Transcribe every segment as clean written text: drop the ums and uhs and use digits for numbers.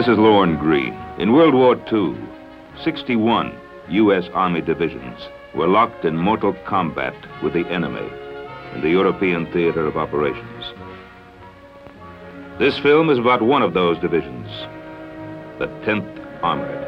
This is Lorne Greene. In World War II, 61 U.S. Army divisions were locked in mortal combat with the enemy in the European theater of operations. This film is about one of those divisions, the 10th Armored.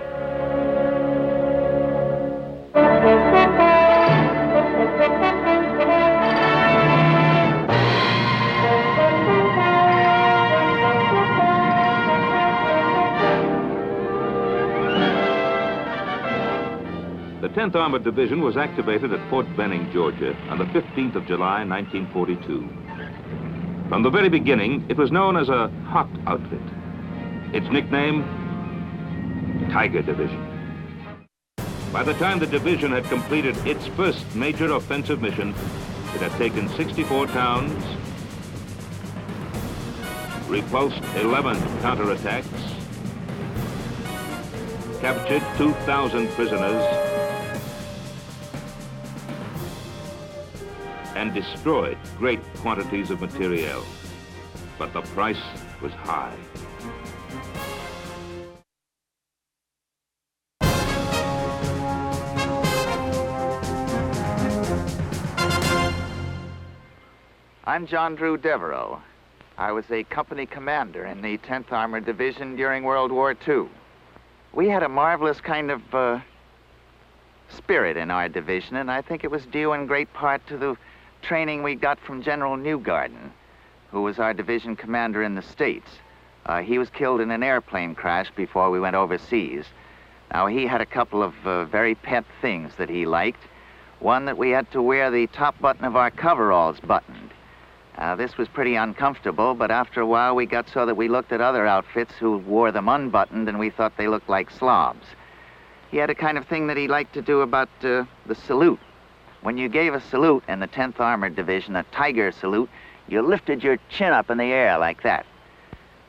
The 10th Armored Division was activated at Fort Benning, Georgia, on the 15th of July, 1942. From the very beginning, it was known as a hot outfit. Its nickname, Tiger Division. By the time the division had completed its first major offensive mission, it had taken 64 towns, repulsed 11 counterattacks, captured 2,000 prisoners, and destroyed great quantities of materiel. But the price was high. I'm John Drew Devereaux. I was a company commander in the 10th Armored Division during World War II. We had a marvelous kind of spirit in our division, and I think it was due in great part to the training we got from General Newgarden, who was our division commander in the States. He was killed in an airplane crash before we went overseas. Now, he had a couple of very pet things that he liked. One, that we had to wear the top button of our coveralls buttoned. This was pretty uncomfortable, but after a while we got so that we looked at other outfits who wore them unbuttoned, and we thought they looked like slobs. He had a kind of thing that he liked to do about the salute. When you gave a salute in the 10th Armored Division, a tiger salute, you lifted your chin up in the air like that.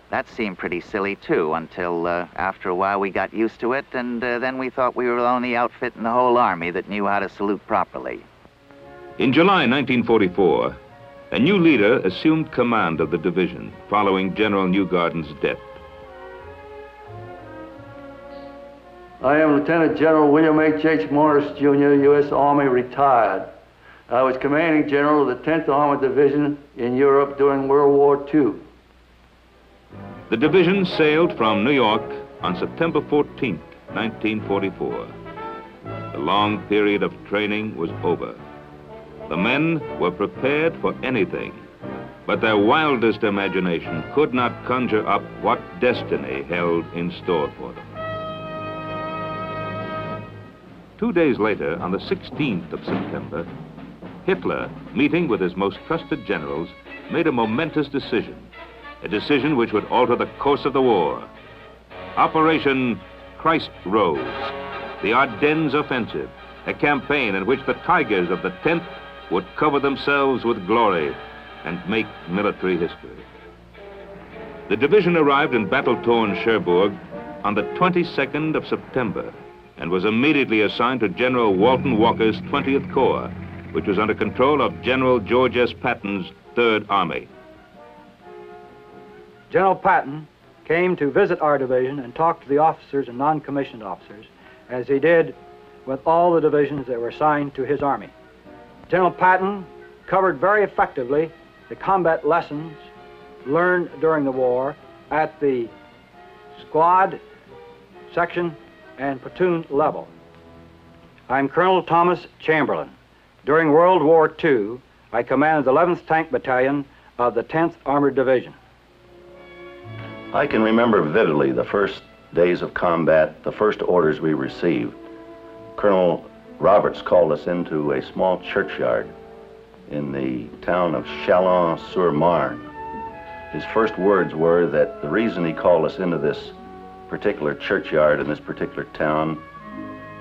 That seemed pretty silly, too, until after a while we got used to it, and then we thought we were the only outfit in the whole Army that knew how to salute properly. In July 1944, a new leader assumed command of the division following General Newgarden's death. I am Lieutenant General William H. Morris, Jr., U.S. Army, retired. I was commanding general of the 10th Armored Division in Europe during World War II. The division sailed from New York on September 14, 1944. The long period of training was over. The men were prepared for anything, but their wildest imagination could not conjure up what destiny held in store for them. 2 days later, on the 16th of September, Hitler, meeting with his most trusted generals, made a momentous decision, a decision which would alter the course of the war. Operation Christ Rose, the Ardennes Offensive, a campaign in which the Tigers of the 10th would cover themselves with glory and make military history. The division arrived in battle-torn Cherbourg on the 22nd of September and was immediately assigned to General Walton Walker's 20th Corps, which was under control of General George S. Patton's 3rd Army. General Patton came to visit our division and talk to the officers and non-commissioned officers, as he did with all the divisions that were assigned to his army. General Patton covered very effectively the combat lessons learned during the war at the squad, section, and platoon level. I'm Colonel Thomas Chamberlain. During World War II, I commanded the 11th Tank Battalion of the 10th Armored Division. I can remember vividly the first days of combat, the first orders we received. Colonel Roberts called us into a small churchyard in the town of Chalon-sur-Marne. His first words were that the reason he called us into this particular churchyard in this particular town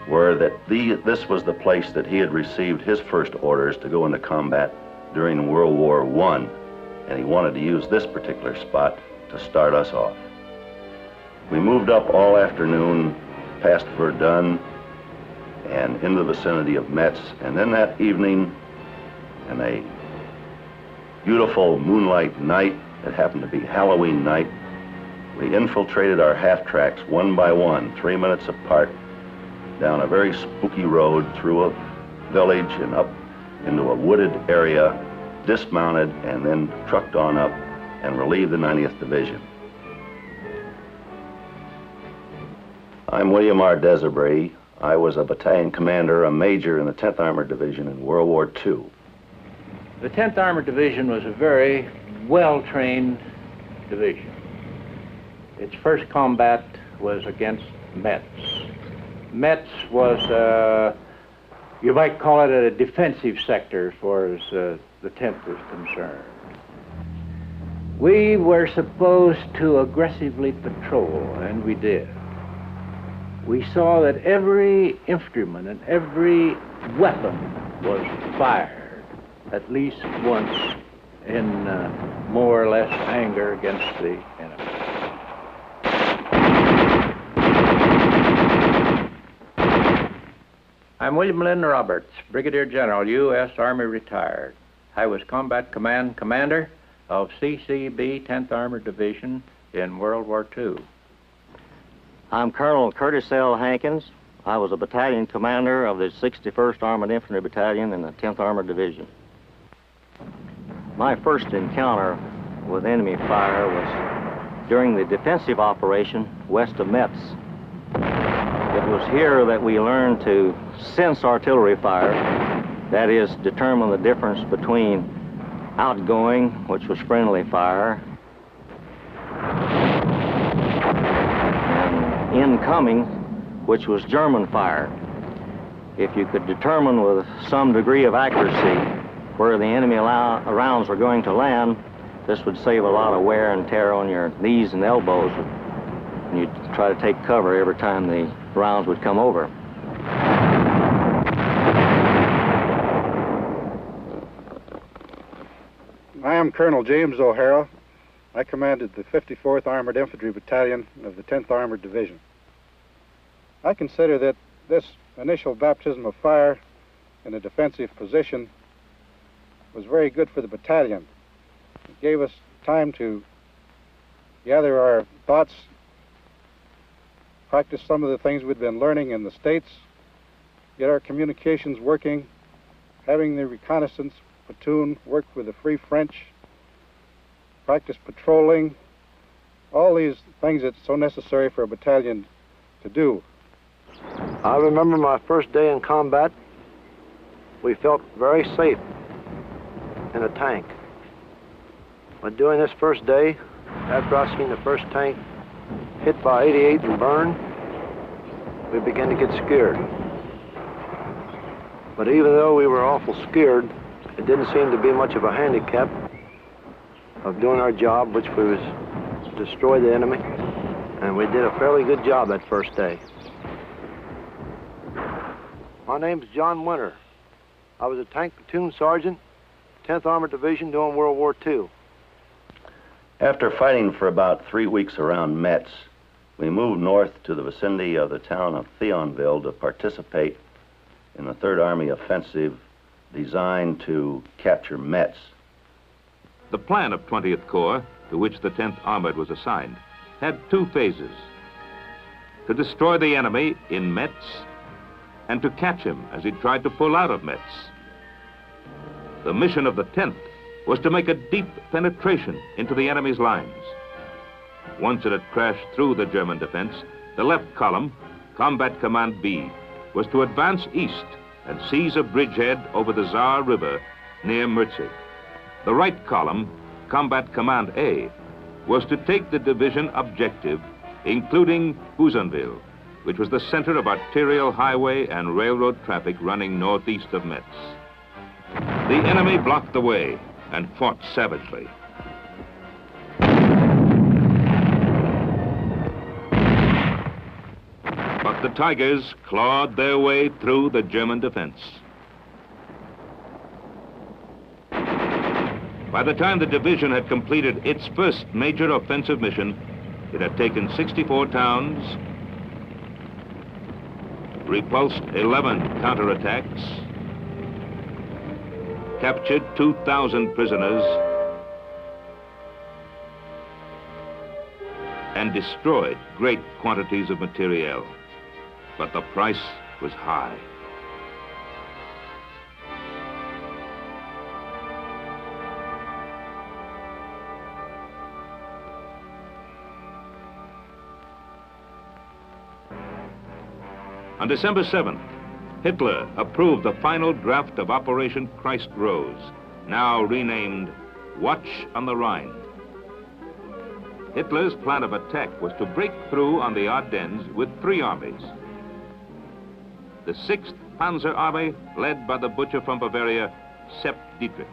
were that this was the place that he had received his first orders to go into combat during World War I, and he wanted to use this particular spot to start us off. We moved up all afternoon past Verdun and in the vicinity of Metz, and then that evening, in a beautiful moonlight night, it happened to be Halloween night, We infiltrated our half-tracks one by one, 3 minutes apart, down a very spooky road through a village and up into a wooded area, dismounted, and then trucked on up and relieved the 90th Division. I'm William R. Desabry. I was a battalion commander, a major in the 10th Armored Division in World War II. The 10th Armored Division was a very well-trained division. Its first combat was against Metz. Metz was, you might call it a defensive sector as far as the 10th was concerned. We were supposed to aggressively patrol, and we did. We saw that every infantryman and every weapon was fired at least once in more or less anger against the enemy. I'm William Lynn Roberts, Brigadier General, U.S. Army retired. I was Combat Command Commander of CCB 10th Armored Division in World War II. I'm Colonel Curtis L. Hankins. I was a battalion commander of the 61st Armored Infantry Battalion in the 10th Armored Division. My first encounter with enemy fire was during the defensive operation west of Metz. It was here that we learned to sense artillery fire, that is, determine the difference between outgoing, which was friendly fire, and incoming, which was German fire. If you could determine with some degree of accuracy where the enemy rounds were going to land, this would save a lot of wear and tear on your knees and elbows. And you'd try to take cover every time the rounds would come over. I am Colonel James O'Hara. I commanded the 54th Armored Infantry Battalion of the 10th Armored Division. I consider that this initial baptism of fire in a defensive position was very good for the battalion. It gave us time to gather our thoughts, practice some of the things we'd been learning in the States, get our communications working, having the reconnaissance platoon work with the Free French, practice patrolling, all these things that's so necessary for a battalion to do. I remember my first day in combat. We felt very safe in a tank. But during this first day, after I seen the first tank hit by 88 and burned, we began to get scared. But even though we were awful scared, it didn't seem to be much of a handicap of doing our job, which was to destroy the enemy. And we did a fairly good job that first day. My name's John Winter. I was a tank platoon sergeant, 10th Armored Division during World War II. After fighting for about 3 weeks around Metz, we moved north to the vicinity of the town of Thionville to participate in the Third Army offensive designed to capture Metz. The plan of 20th Corps, to which the 10th Armored was assigned, had two phases: to destroy the enemy in Metz and to catch him as he tried to pull out of Metz. The mission of the 10th was to make a deep penetration into the enemy's lines. Once it had crashed through the German defense, the left column, Combat Command B, was to advance east and seize a bridgehead over the Saar River near Mürzi. The right column, Combat Command A, was to take the division objective, including Bouzenville, which was the center of arterial highway and railroad traffic running northeast of Metz. The enemy blocked the way and fought savagely. But the Tigers clawed their way through the German defense. By the time the division had completed its first major offensive mission, it had taken 64 towns, repulsed 11 counterattacks, captured 2,000 prisoners, and destroyed great quantities of materiel. But the price was high. On December 7th, Hitler approved the final draft of Operation Christ Rose, now renamed Watch on the Rhine. Hitler's plan of attack was to break through on the Ardennes with 3 armies. The 6th Panzer Army, led by the butcher from Bavaria, Sepp Dietrich.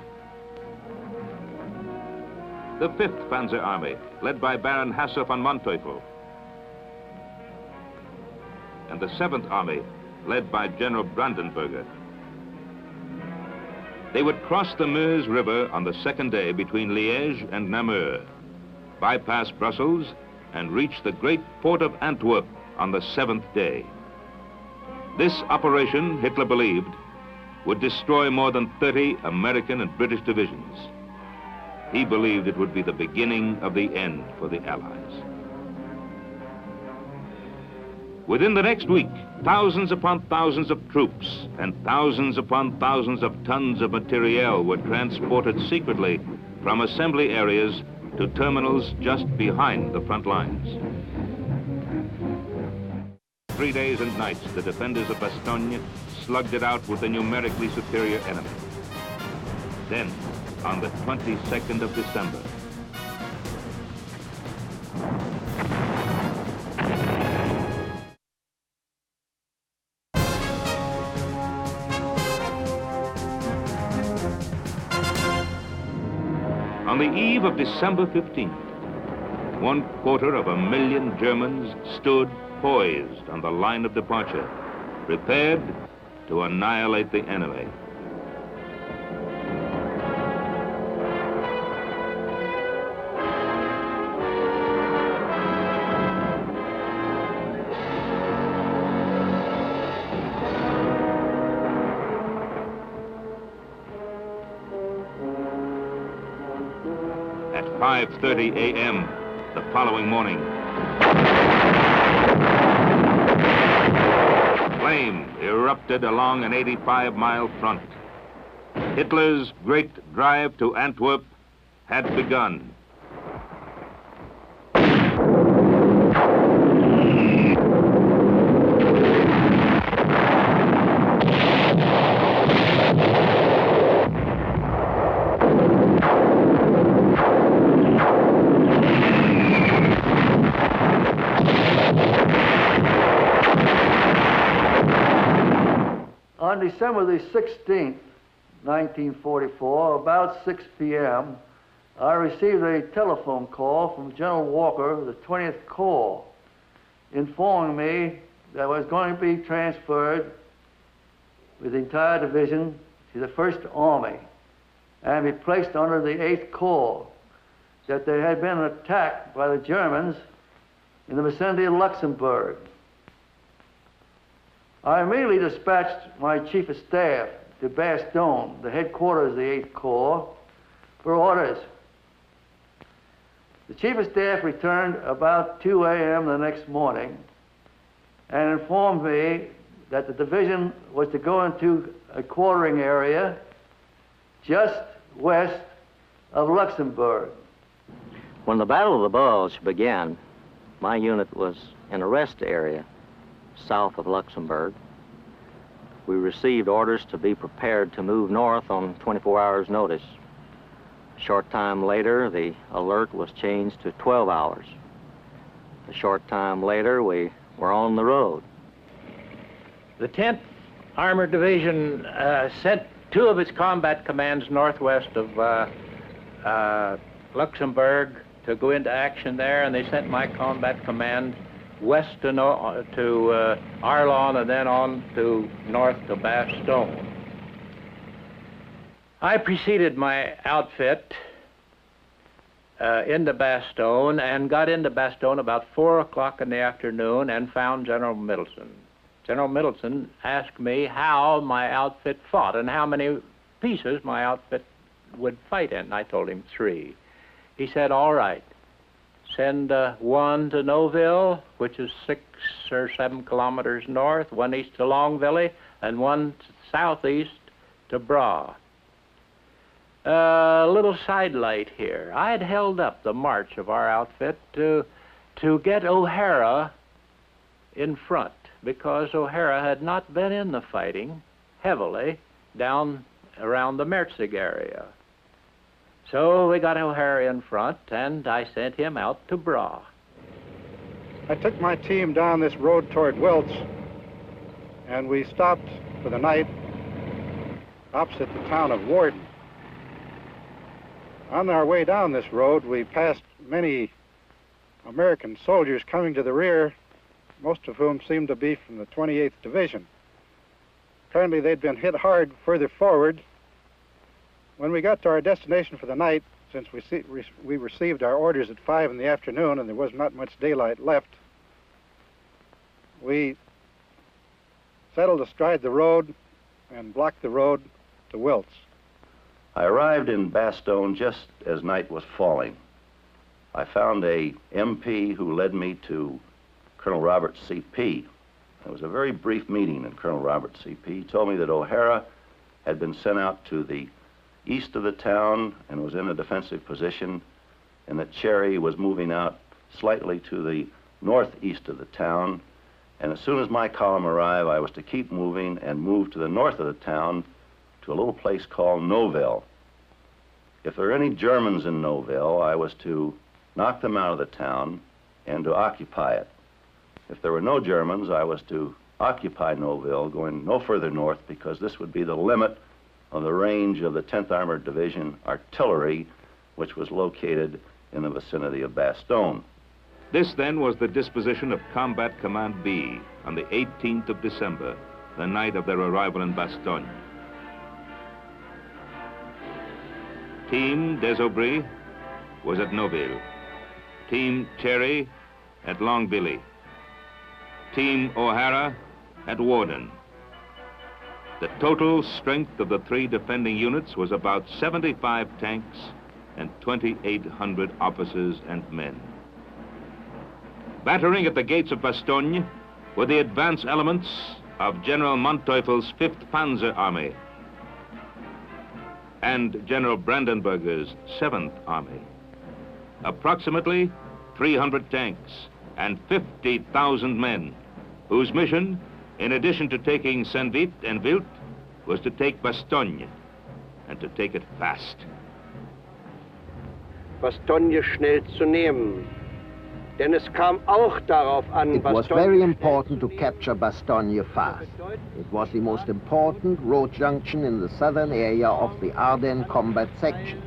The 5th Panzer Army, led by Baron Hasse von Manteuffel. And the 7th Army, led by General Brandenberger. They would cross the Meuse River on the 2nd day between Liège and Namur, bypass Brussels, and reach the great port of Antwerp on the 7th day. This operation, Hitler believed, would destroy more than 30 American and British divisions. He believed it would be the beginning of the end for the Allies. Within the next week, thousands upon thousands of troops and thousands upon thousands of tons of materiel were transported secretly from assembly areas to terminals just behind the front lines. 3 days and nights, the defenders of Bastogne slugged it out with the numerically superior enemy. Then, on the 22nd of December, on the eve of December 15th, 250,000 Germans stood poised on the line of departure, prepared to annihilate the enemy. At 5:30 a.m. the following morning, flame erupted along an 85-mile front. Hitler's great drive to Antwerp had begun. On December the 16th, 1944, about 6 p.m., I received a telephone call from General Walker of the 20th Corps, informing me that I was going to be transferred with the entire division to the 1st Army and be placed under the 8th Corps, that there had been an attack by the Germans in the vicinity of Luxembourg. I immediately dispatched my Chief of Staff to Bastogne, the headquarters of the 8th Corps, for orders. The Chief of Staff returned about 2 a.m. the next morning and informed me that the division was to go into a quartering area just west of Luxembourg. When the Battle of the Bulge began, my unit was in a rest area south of Luxembourg. We received orders to be prepared to move north on 24 hours' notice. A short time later, the alert was changed to 12 hours. A short time later, we were on the road. The 10th Armored Division sent 2 of its combat commands northwest of Luxembourg to go into action there, and they sent my combat command west to Arlon and then on to north to Bastogne. I preceded my outfit into Bastogne and got into Bastogne about 4 o'clock in the afternoon and found General Middleton. General Middleton asked me how my outfit fought and how many pieces my outfit would fight in. I told him 3. He said, all right, send one to Noville, which is 6 or 7 kilometers north, one east to Longville, and one southeast to Bras. A little sidelight here. I had held up the march of our outfit to get O'Hara in front, because O'Hara had not been in the fighting heavily down around the Merzig area. So we got O'Hara in front, and I sent him out to Bras. I took my team down this road toward Wiltz, and we stopped for the night opposite the town of Warden. On our way down this road, we passed many American soldiers coming to the rear, most of whom seemed to be from the 28th Division. Apparently they'd been hit hard further forward. When we got to our destination for the night, since we received our orders at 5 in the afternoon and there was not much daylight left, we settled astride the road and blocked the road to Wiltz. I arrived in Bastogne just as night was falling. I found a MP who led me to Colonel Robert C.P. It was a very brief meeting, and Colonel Robert C.P. told me that O'Hara had been sent out to the east of the town and was in a defensive position, and that Cherry was moving out slightly to the northeast of the town. And as soon as my column arrived, I was to keep moving and move to the north of the town to a little place called Noville. If there were any Germans in Noville, I was to knock them out of the town and to occupy it. If there were no Germans, I was to occupy Noville, going no further north, because this would be the limit of the range of the 10th Armored Division artillery, which was located in the vicinity of Bastogne. This then was the disposition of Combat Command B on the 18th of December, the night of their arrival in Bastogne. Team Desaubry was at Noville. Team Cherry at Longville. Team O'Hara at Warden. The total strength of the 3 defending units was about 75 tanks and 2,800 officers and men. Battering at the gates of Bastogne were the advance elements of General Manteuffel's 5th Panzer Army and General Brandenberger's 7th Army. Approximately 300 tanks and 50,000 men, whose mission, in addition to taking Saint-Vit and Wild, was to take Bastogne, and to take it fast. Bastogne schnell zu nehmen. Denn es kam auch darauf an, It was very important to capture Bastogne fast. It was the most important road junction in the southern area of the Ardennes combat section.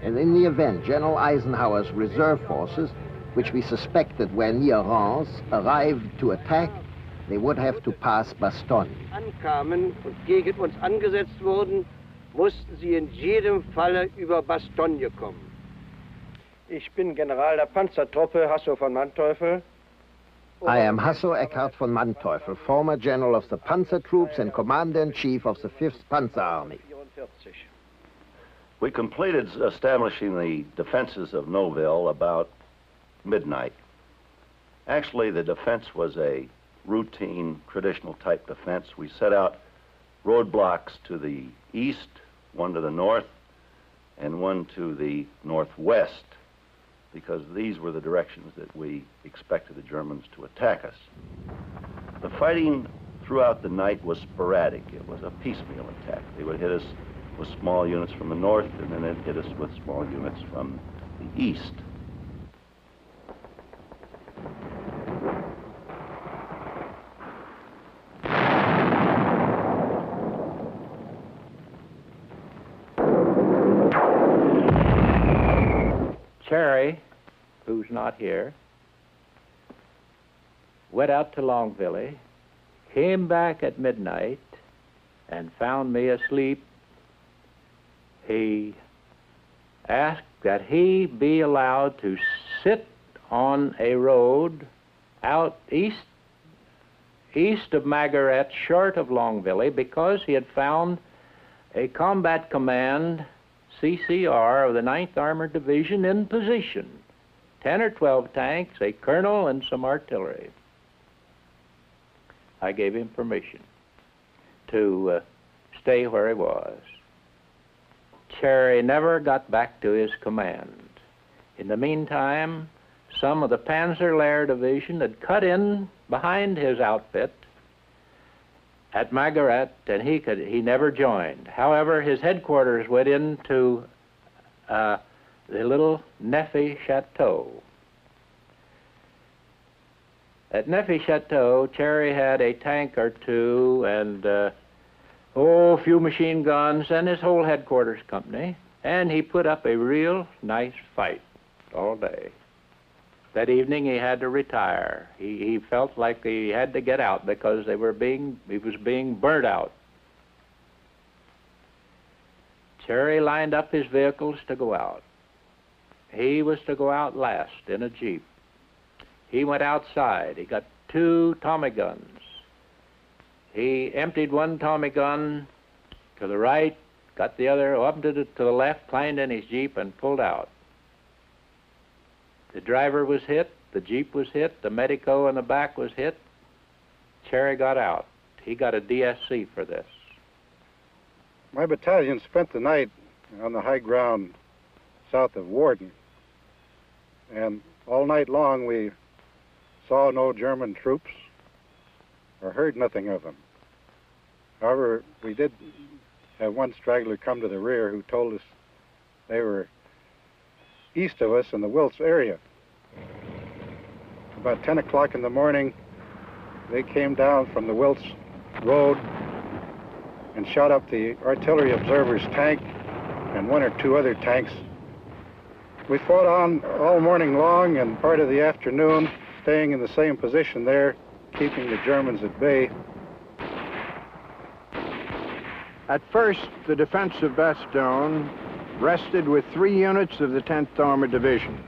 And in the event General Eisenhower's reserve forces, which we suspected were near Reims, arrived to attack, they would have to pass Bastogne. Ankamen und gegen uns angesetzt wurden, mussten sie in jedem Falle über Bastogne kommen. Ich bin General der Panzertruppe Hasso von Manteuffel. I am Hasso Eckhard von Manteuffel, former general of the Panzer Troops and commander-in-chief of the 5th Panzer Army. We completed establishing the defenses of Noville about midnight. Actually, the defense was a routine, traditional type defense. We set out roadblocks to the east, one to the north, and one to the northwest, because these were the directions that we expected the Germans to attack us. The fighting throughout the night was sporadic. It was a piecemeal attack. They would hit us with small units from the north, and then they'd hit us with small units from the east. Cherry, who's not here, went out to Longville, came back at midnight, and found me asleep. He asked that he be allowed to sit on a road out east of Magaret, short of Longville, because he had found a combat command CCR of the 9th Armored Division in position 10 or 12 tanks, a colonel, and some artillery. I gave him permission to stay where he was. Cherry never got back to his command. In the meantime, some of the Panzer-Lehr division had cut in behind his outfit at Margaret, and he never joined. However, his headquarters went into the little Neffy Chateau. At Neffy Chateau, Cherry had a tank or two and a few machine guns and his whole headquarters company, and he put up a real nice fight all day. That evening he had to retire. He felt like he had to get out because he was being burnt out. Cherry lined up his vehicles to go out. He was to go out last in a Jeep. He went outside. He got 2 Tommy guns. He emptied one Tommy gun to the right, got the other, opened it to the left, climbed in his Jeep, and pulled out. The driver was hit, the Jeep was hit, the medico in the back was hit. Cherry got out. He got a DSC for this. My battalion spent the night on the high ground south of Warden, and all night long we saw no German troops or heard nothing of them. However, we did have one straggler come to the rear who told us they were east of us in the Wiltz area. About 10 o'clock in the morning, they came down from the Wiltz Road and shot up the artillery observer's tank and 1 or 2 other tanks. We fought on all morning long and part of the afternoon, staying in the same position there, keeping the Germans at bay. At first, the defense of Bastogne rested with 3 units of the 10th Armored Division.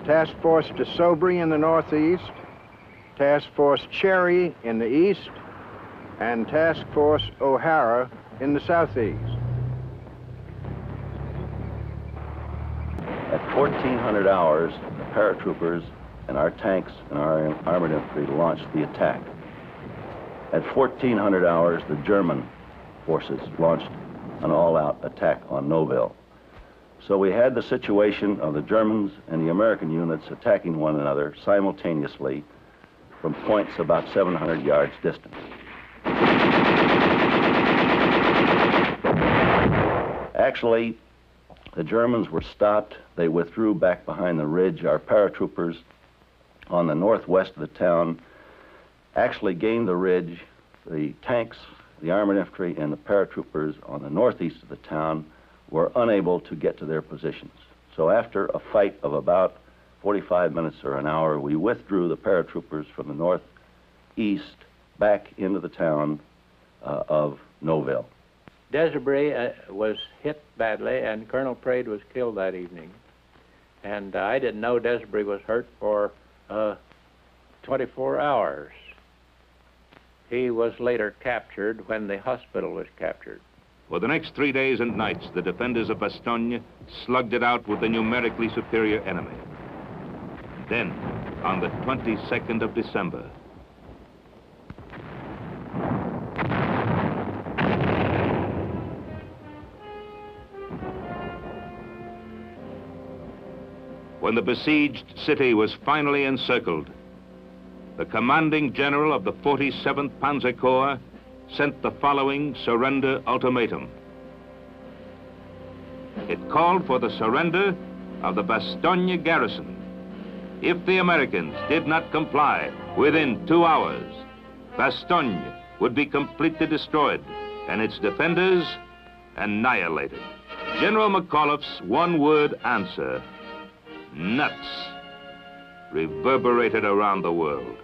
Task Force de Sobry in the northeast, Task Force Cherry in the east, and Task Force O'Hara in the southeast. At 1400 hours, the paratroopers and our tanks and our armored infantry launched the attack. At 1400 hours, the German forces launched an all-out attack on Noville. So we had the situation of the Germans and the American units attacking one another simultaneously from points about 700 yards distant. Actually, the Germans were stopped. They withdrew back behind the ridge. Our paratroopers on the northwest of the town actually gained the ridge. The tanks, the armored infantry, and the paratroopers on the northeast of the town were unable to get to their positions. So after a fight of about 45 minutes or an hour, we withdrew the paratroopers from the northeast back into the town of Noville. Desiree was hit badly, and Colonel Prade was killed that evening. And I didn't know Desiree was hurt for 24 hours. He was later captured when the hospital was captured. For the next 3 days and nights, the defenders of Bastogne slugged it out with the numerically superior enemy. Then, on the 22nd of December, when the besieged city was finally encircled, the commanding general of the 47th Panzer Corps sent the following surrender ultimatum. It called for the surrender of the Bastogne garrison. If the Americans did not comply within 2 hours, Bastogne would be completely destroyed and its defenders annihilated. General McAuliffe's one-word answer, nuts, reverberated around the world.